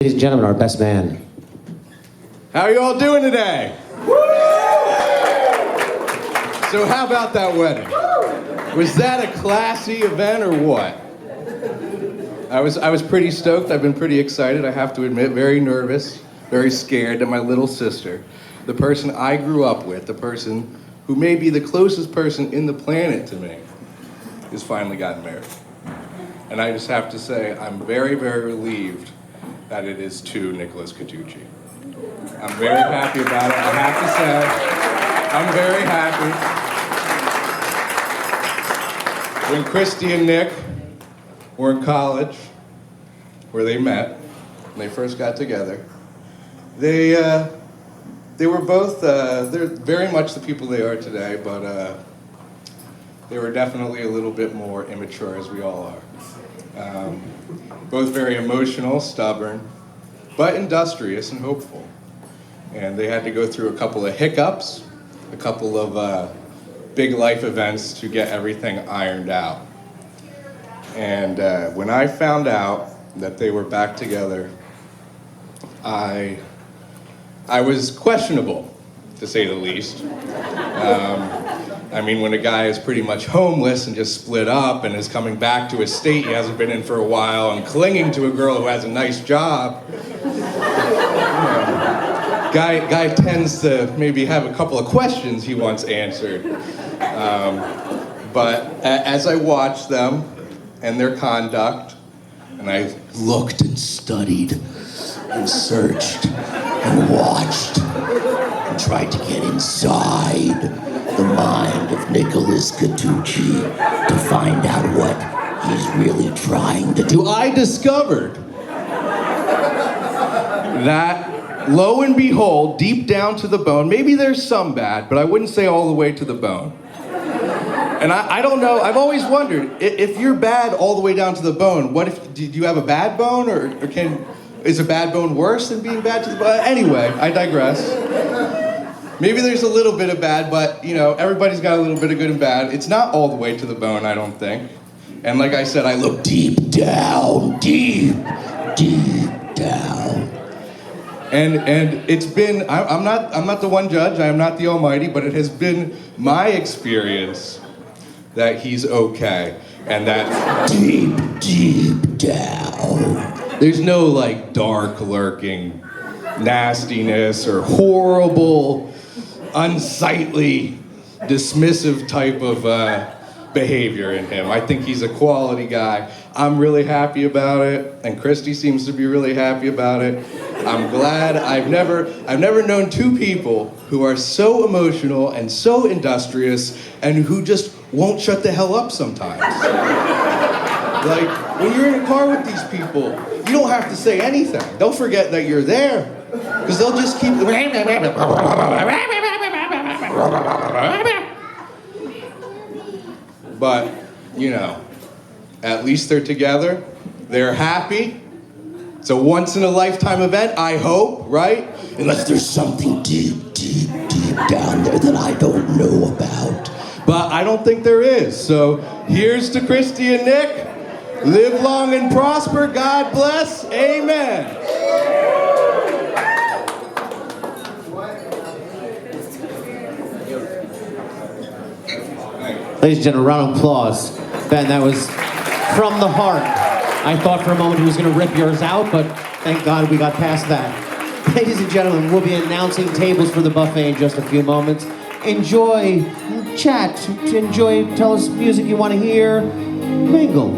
Ladies and gentlemen, our best man. How are you all doing today? So how about that wedding? Was that a classy event or what? I was pretty stoked. I've been pretty excited, I have to admit. Very nervous, very scared that my little sister, the person I grew up with, the person who may be the closest person in the planet to me, has finally gotten married. And I just have to say, I'm very, very relieved that it is to Nicholas Catucci. I'm very happy about it. I have to say, I'm very happy. When Christy and Nick were in college, where they met, when they first got together, they were both, they're very much the people they are today, but they were definitely a little bit more immature, as we all are. Both very emotional, stubborn, but industrious and hopeful. And they had to go through a couple of hiccups, a couple of big life events to get everything ironed out. And when I found out that they were back together, I was questionable, to say the least. I mean, when a guy is pretty much homeless and just split up and is coming back to a state he hasn't been in for a while and clinging to a girl who has a nice job, guy tends to maybe have a couple of questions he wants answered. But as I watched them and their conduct, and I looked and studied and searched and watched and tried to get inside the mind of Nicholas Catucci to find out what he's really trying to do, I discovered that, lo and behold, deep down to the bone, maybe there's some bad, but I wouldn't say all the way to the bone. And I don't know, I've always wondered, if you're bad all the way down to the bone, what if, do you have a bad bone, or is a bad bone worse than being bad to the bone? Anyway, I digress. Maybe there's a little bit of bad, but, you know, everybody's got a little bit of good and bad. It's not all the way to the bone, I don't think. And like I said, I look deep down, deep down. And it's been, I'm not the one judge, I am not the almighty, but it has been my experience that he's okay. And that deep down, there's no like dark lurking nastiness or horrible, unsightly, dismissive type of behavior in him. I think he's a quality guy. I'm really happy about it, and Christy seems to be really happy about it. I'm glad. I've never known two people who are so emotional and so industrious and who just won't shut the hell up sometimes. Like, when you're in a car with these people, you don't have to say anything. They'll forget that you're there, because they'll just keep... But, you know, at least they're together. They're happy. It's a once-in-a-lifetime event, I hope, right? Unless there's something deep down there that I don't know about. But I don't think there is. So here's to Christy and Nick. Live long and prosper. God bless. Amen. Ladies and gentlemen, round of applause. Ben, that was from the heart. I thought for a moment he was going to rip yours out, but thank God we got past that. Ladies and gentlemen, we'll be announcing tables for the buffet in just a few moments. Enjoy, chat, enjoy, tell us music you want to hear, mingle.